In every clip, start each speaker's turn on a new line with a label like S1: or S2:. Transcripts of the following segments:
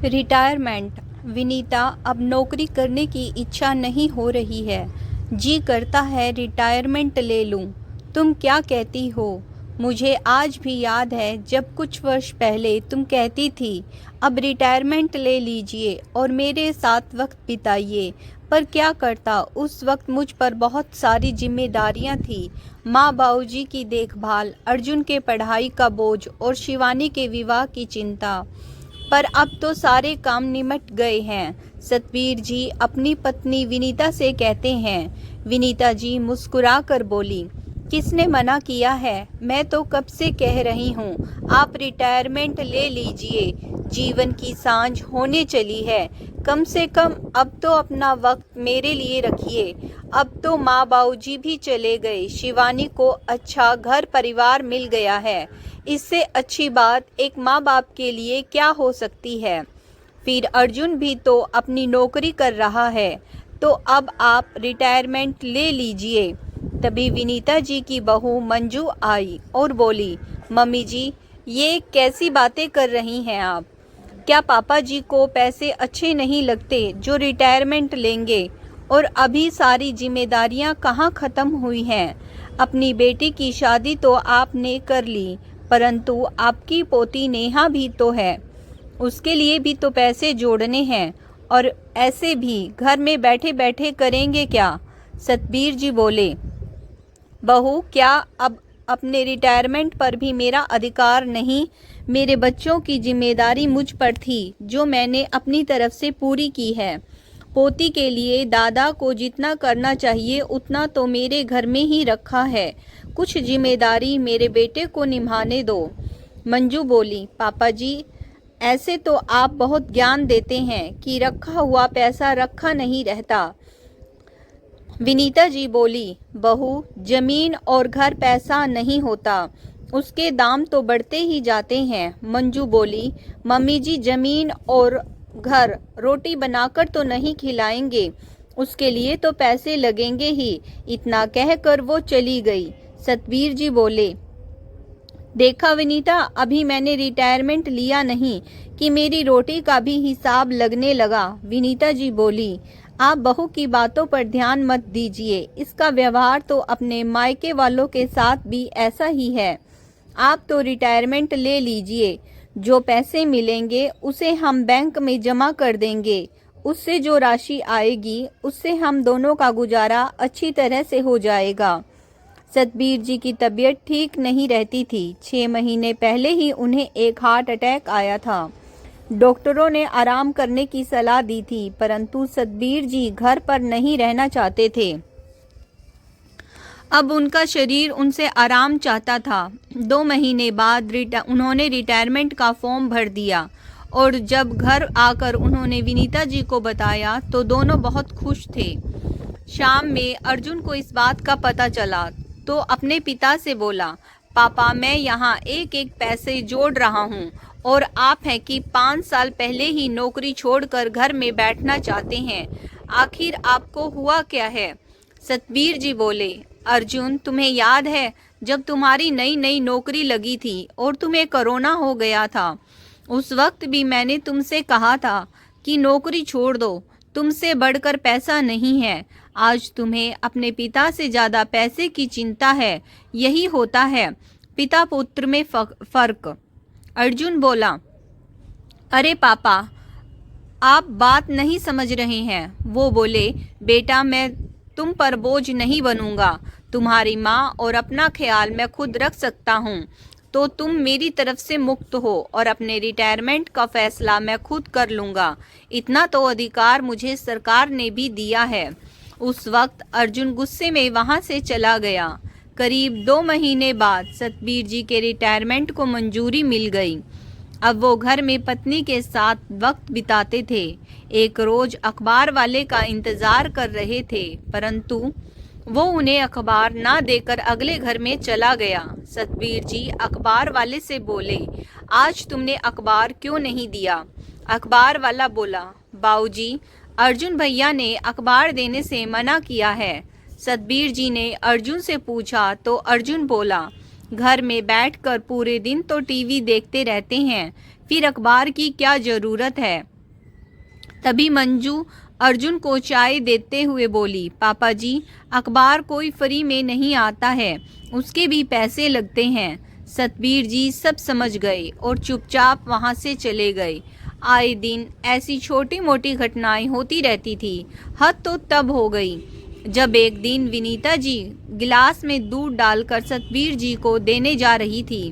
S1: Retirement. Vinita अब नौकरी करने की इच्छा नहीं हो रही है। जी करता है रिटायरमेंट ले लूं। तुम क्या कहती हो? मुझे आज भी याद है जब कुछ वर्ष पहले तुम कहती थी अब रिटायरमेंट ले लीजिए और मेरे साथ वक्त बिताइए। पर क्या करता, उस वक्त मुझ पर बहुत सारी जिम्मेदारियां थी। माँ बाबूजी की देखभाल, अर्जुन के पढ़ाई का बोझ और शिवानी के विवाह की चिंता। पर अब तो सारे काम निमट गए हैं। सतवीर जी अपनी पत्नी विनीता से कहते हैं। विनीता जी मुस्कुरा कर बोली, किसने मना किया है? मैं तो कब से कह रही हूँ आप रिटायरमेंट ले लीजिए। जीवन की सांझ होने चली है। कम से कम अब तो अपना वक्त मेरे लिए रखिए। अब तो माँ बाबूजी भी चले गए, शिवानी को अच्छा घर परिवार मिल गया है। इससे अच्छी बात एक माँ बाप के लिए क्या हो सकती है? फिर अर्जुन भी तो अपनी नौकरी कर रहा है, तो अब आप रिटायरमेंट ले लीजिए। तभी विनीता जी की बहू मंजू आई और बोली, मम्मी जी ये कैसी बातें कर रही हैं आप? क्या पापा जी को पैसे अच्छे नहीं लगते जो रिटायरमेंट लेंगे? और अभी सारी जिम्मेदारियां कहाँ ख़त्म हुई हैं? अपनी बेटी की शादी तो आपने कर ली, परंतु आपकी पोती नेहा भी तो है, उसके लिए भी तो पैसे जोड़ने हैं। और ऐसे भी घर में बैठे बैठे करेंगे क्या? सतबीर जी बोले, बहू क्या अब अपने रिटायरमेंट पर भी मेरा अधिकार नहीं? मेरे बच्चों की जिम्मेदारी मुझ पर थी जो मैंने अपनी तरफ से पूरी की है। पोती के लिए दादा को जितना करना चाहिए उतना तो मेरे घर में ही रखा है। कुछ जिम्मेदारी मेरे बेटे को निभाने दो। मंजू बोली, पापा जी ऐसे तो आप बहुत ज्ञान देते हैं कि रखा हुआ पैसा रखा नहीं रहता। विनीता जी बोली, बहू जमीन और घर पैसा नहीं होता, उसके दाम तो बढ़ते ही जाते हैं। मंजू बोली, मम्मी जी जमीन और घर रोटी बनाकर तो नहीं खिलाएंगे, उसके लिए तो पैसे लगेंगे ही। इतना कहकर वो चली गई। सतबीर जी बोले, देखा विनीता, अभी मैंने रिटायरमेंट लिया नहीं कि मेरी रोटी का भी हिसाब लगने लगा। विनीता जी बोली, आप बहू की बातों पर ध्यान मत दीजिए, इसका व्यवहार तो अपने मायके वालों के साथ भी ऐसा ही है। आप तो रिटायरमेंट ले लीजिए, जो पैसे मिलेंगे उसे हम बैंक में जमा कर देंगे। उससे जो राशि आएगी उससे हम दोनों का गुजारा अच्छी तरह से हो जाएगा। सतबीर जी की तबीयत ठीक नहीं रहती थी। 6 महीने पहले ही उन्हें एक हार्ट अटैक आया था। डॉक्टरों ने आराम करने की सलाह दी थी, परंतु सतबीर जी घर पर नहीं रहना चाहते थे। अब उनका शरीर उनसे आराम चाहता था। 2 महीने बाद उन्होंने रिटायरमेंट का फॉर्म भर दिया और जब घर आकर उन्होंने विनीता जी को बताया तो दोनों बहुत खुश थे। शाम में अर्जुन को इस बात का पता चला तो अपने पिता से बोला, पापा मैं यहाँ एक एक पैसे जोड़ रहा हूँ और आप हैं कि 5 साल पहले ही नौकरी छोड़कर घर में बैठना चाहते हैं। आखिर आपको हुआ क्या है? सतबीर जी बोले, अर्जुन तुम्हें याद है जब तुम्हारी नई नई नौकरी लगी थी और तुम्हें कोरोना हो गया था, उस वक्त भी मैंने तुमसे कहा था कि नौकरी छोड़ दो, तुमसे बढ़कर पैसा नहीं है। आज तुम्हें अपने पिता से ज्यादा पैसे की चिंता है। यही होता है पिता पुत्र में फर्क। अर्जुन बोला, अरे पापा आप बात नहीं समझ रहे हैं। वो बोले, बेटा मैं तुम पर बोझ नहीं बनूंगा। तुम्हारी माँ और अपना ख्याल मैं खुद रख सकता हूँ, तो तुम मेरी तरफ से मुक्त हो और अपने रिटायरमेंट का फैसला मैं खुद कर लूँगा। इतना तो अधिकार मुझे सरकार ने भी दिया है। उस वक्त अर्जुन गुस्से में वहाँ से चला गया। करीब 2 महीने बाद सतबीर जी के रिटायरमेंट को मंजूरी मिल गई। अब वो घर में पत्नी के साथ वक्त बिताते थे। एक रोज अखबार वाले का इंतजार कर रहे थे, परंतु वो उन्हें अखबार ना देकर अगले घर में चला गया। सतबीर जी अखबार वाले से बोले, आज तुमने अखबार क्यों नहीं दिया? अखबार वाला बोला, बाऊजी अर्जुन भैया ने अखबार देने से मना किया है। सतबीर जी ने अर्जुन से पूछा तो अर्जुन बोला, घर में बैठकर पूरे दिन तो टीवी देखते रहते हैं, फिर अखबार की क्या ज़रूरत है। तभी मंजू अर्जुन को चाय देते हुए बोली, पापा जी, अखबार कोई फ्री में नहीं आता है, उसके भी पैसे लगते हैं। सतबीर जी सब समझ गए और चुपचाप वहाँ से चले गए। आए दिन ऐसी छोटी मोटी घटनाएं होती रहती थी। हद तो तब हो गई जब एक दिन विनीता जी गिलास में दूध डालकर सतबीर जी को देने जा रही थी।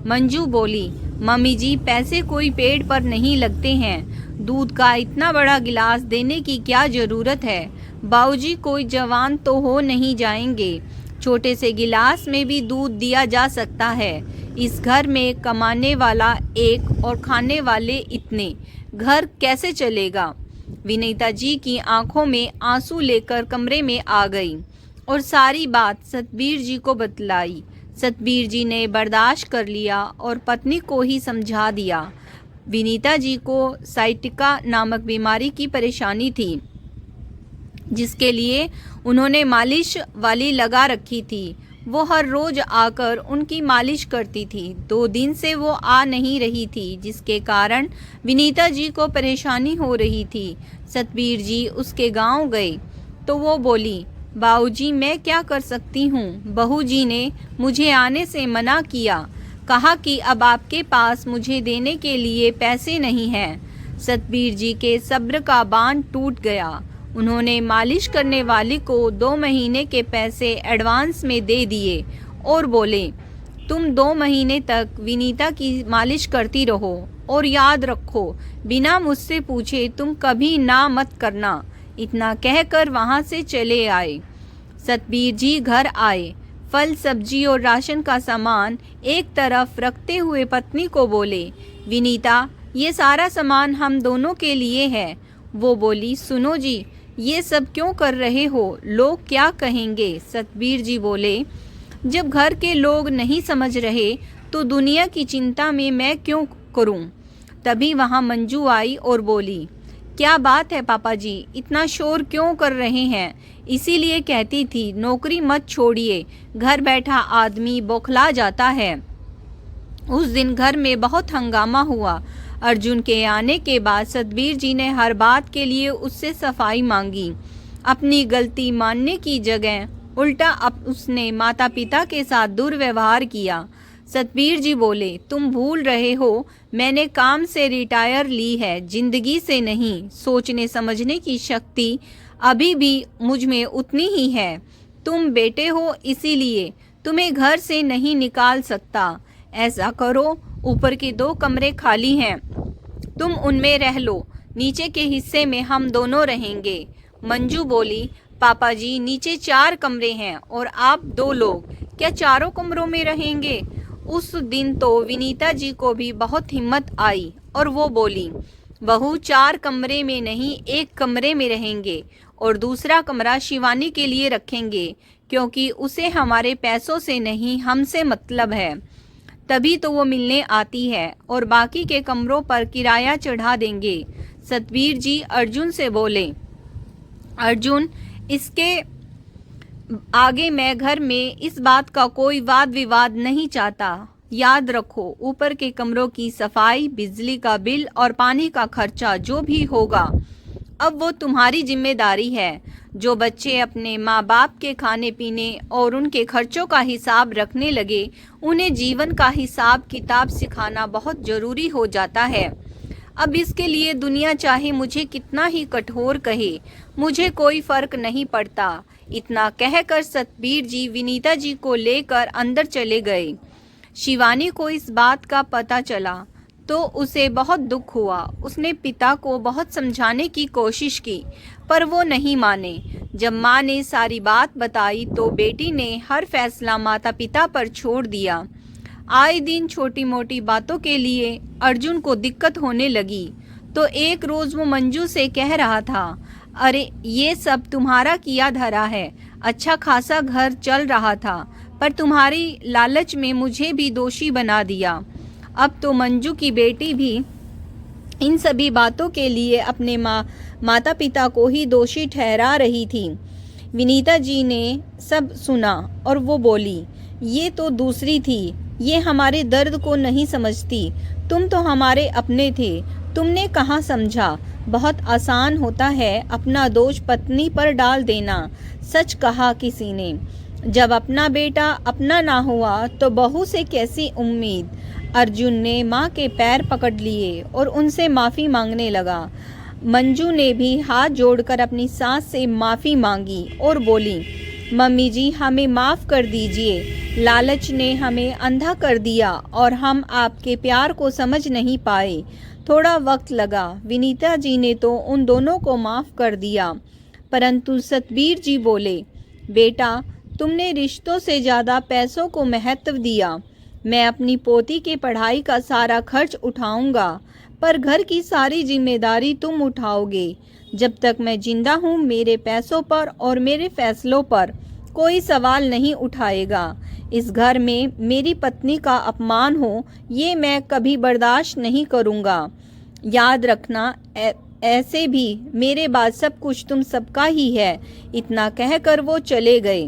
S1: मंजू बोली, मम्मी जी, पैसे कोई पेड़ पर नहीं लगते हैं, दूध का इतना बड़ा गिलास देने की क्या ज़रूरत है। बाबूजी कोई जवान तो हो नहीं जाएंगे, छोटे से गिलास में भी दूध दिया जा सकता है। इस घर में कमाने वाला एक और खाने वाले इतने, घर कैसे चलेगा। विनीता जी की आंखों में आंसू लेकर कमरे में आ गई और सारी बात सतबीर जी को बतलाई। सतबीर जी ने बर्दाश्त कर लिया और पत्नी को ही समझा दिया। विनीता जी को साइटिका नामक बीमारी की परेशानी थी, जिसके लिए उन्होंने मालिश वाली लगा रखी थी। वो हर रोज आकर उनकी मालिश करती थी। 2 दिन से वो आ नहीं रही थी, जिसके कारण विनीता जी को परेशानी हो रही थी। सतबीर जी उसके गांव गए तो वो बोली, बाबूजी मैं क्या कर सकती हूँ, बहू जी ने मुझे आने से मना किया, कहा कि अब आपके पास मुझे देने के लिए पैसे नहीं हैं। सतबीर जी के सब्र का बांध टूट गया। उन्होंने मालिश करने वाली को 2 महीने के पैसे एडवांस में दे दिए और बोले, तुम 2 महीने तक विनीता की मालिश करती रहो और याद रखो, बिना मुझसे पूछे तुम कभी ना मत करना। इतना कहकर वहाँ से चले आए। सतबीर जी घर आए, फल सब्जी और राशन का सामान एक तरफ रखते हुए पत्नी को बोले, विनीता ये सारा सामान हम दोनों के लिए है। वो बोली, सुनो जी, ये सब क्यों कर रहे हो, लोग क्या कहेंगे। सतबीर जी बोले, जब घर के लोग नहीं समझ रहे तो दुनिया की चिंता में मैं क्यों करूं। तभी वहां मंजू आई और बोली, क्या बात है पापा जी, इतना शोर क्यों कर रहे हैं। इसीलिए कहती थी नौकरी मत छोड़िए, घर बैठा आदमी बौखला जाता है। उस दिन घर में बहुत हंगामा हुआ। अर्जुन के आने के बाद सतबीर जी ने हर बात के लिए उससे सफाई मांगी। अपनी गलती मानने की जगह उल्टा उसने माता पिता के साथ दुर्व्यवहार किया। सतबीर जी बोले, तुम भूल रहे हो, मैंने काम से रिटायर ली है, जिंदगी से नहीं। सोचने समझने की शक्ति अभी भी मुझ में उतनी ही है। तुम बेटे हो, इसीलिए तुम्हें घर से नहीं निकाल सकता। ऐसा करो, ऊपर के 2 कमरे खाली हैं, तुम उनमें रह लो, नीचे के हिस्से में हम दोनों रहेंगे। मंजू बोली, पापा जी नीचे 4 कमरे हैं और आप 2 लोग, क्या चारों कमरों में रहेंगे। उस दिन तो विनीता जी को भी बहुत हिम्मत आई और वो बोली, बहू 4 कमरे में नहीं, 1 कमरे में रहेंगे और दूसरा कमरा शिवानी के लिए रखेंगे, क्योंकि उसे हमारे पैसों से नहीं, हमसे मतलब है। तभी तो वो मिलने आती है और बाकी के कमरों पर किराया चढ़ा देंगे। सतबीर जी अर्जुन से बोले, अर्जुन, इसके आगे मैं घर में इस बात का कोई वाद विवाद नहीं चाहता। याद रखो, ऊपर के कमरों की सफाई, बिजली का बिल और पानी का खर्चा जो भी होगा, अब वो तुम्हारी जिम्मेदारी है। जो बच्चे अपने माँ बाप के खाने पीने और उनके खर्चों का हिसाब रखने लगे, उन्हें जीवन का हिसाब किताब सिखाना बहुत ज़रूरी हो जाता है। अब इसके लिए दुनिया चाहे मुझे कितना ही कठोर कहे, मुझे कोई फर्क नहीं पड़ता। इतना कहकर सतबीर जी विनीता जी को लेकर अंदर चले गए। शिवानी को इस बात का पता चला तो उसे बहुत दुख हुआ। उसने पिता को बहुत समझाने की कोशिश की, पर वो नहीं माने। जब माँ ने सारी बात बताई तो बेटी ने हर फैसला माता पिता पर छोड़ दिया। आए दिन छोटी मोटी बातों के लिए अर्जुन को दिक्कत होने लगी तो एक रोज वो मंजू से कह रहा था, अरे ये सब तुम्हारा किया धरा है, अच्छा खासा घर चल रहा था, पर तुम्हारी लालच में मुझे भी दोषी बना दिया। अब तो मंजू की बेटी भी इन सभी बातों के लिए अपने माता पिता को ही दोषी ठहरा रही थी। विनीता जी ने सब सुना और वो बोली, ये तो दूसरी थी, ये हमारे दर्द को नहीं समझती। तुम तो हमारे अपने थे, तुमने कहाँ समझा। बहुत आसान होता है अपना दोष पत्नी पर डाल देना। सच कहा किसी ने, जब अपना बेटा अपना ना हुआ तो बहू से कैसी उम्मीद। अर्जुन ने माँ के पैर पकड़ लिए और उनसे माफ़ी मांगने लगा। मंजू ने भी हाथ जोड़कर अपनी सास से माफ़ी मांगी और बोली, मम्मी जी हमें माफ़ कर दीजिए। लालच ने हमें अंधा कर दिया और हम आपके प्यार को समझ नहीं पाए। थोड़ा वक्त लगा। विनीता जी ने तो उन दोनों को माफ़ कर दिया, परंतु सतबीर जी बोले, बेटा तुमने रिश्तों से ज़्यादा पैसों को महत्व दिया। मैं अपनी पोती के पढ़ाई का सारा खर्च उठाऊंगा, पर घर की सारी जिम्मेदारी तुम उठाओगे। जब तक मैं जिंदा हूँ मेरे पैसों पर और मेरे फैसलों पर कोई सवाल नहीं उठाएगा। इस घर में मेरी पत्नी का अपमान हो ये मैं कभी बर्दाश्त नहीं करूँगा। याद रखना ऐसे भी मेरे बाद सब कुछ तुम सबका ही है। इतना कहकर वो चले गए।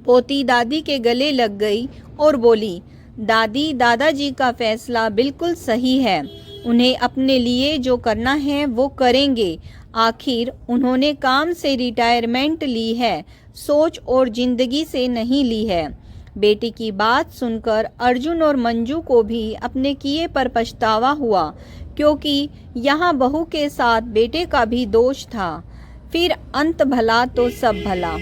S1: पोती दादी के गले लग गई और बोली, दादी दादाजी का फैसला बिल्कुल सही है। उन्हें अपने लिए जो करना है वो करेंगे। आखिर उन्होंने काम से रिटायरमेंट ली है, सोच और जिंदगी से नहीं ली है। बेटी की बात सुनकर अर्जुन और मंजू को भी अपने किए पर पछतावा हुआ, क्योंकि यहाँ बहू के साथ बेटे का भी दोष था। फिर अंत भला तो सब भला।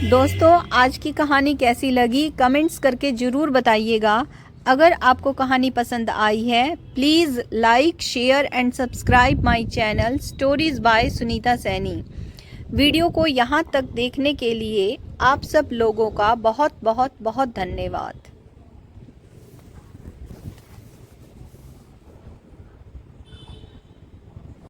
S1: दोस्तों आज की कहानी कैसी लगी कमेंट्स करके ज़रूर बताइएगा। अगर आपको कहानी पसंद आई है please like share and subscribe my channel stories bye Sunita Saini. Video को यहाँ तक देखने के लिए आप सब लोगों का बहुत बहुत बहुत धन्यवाद।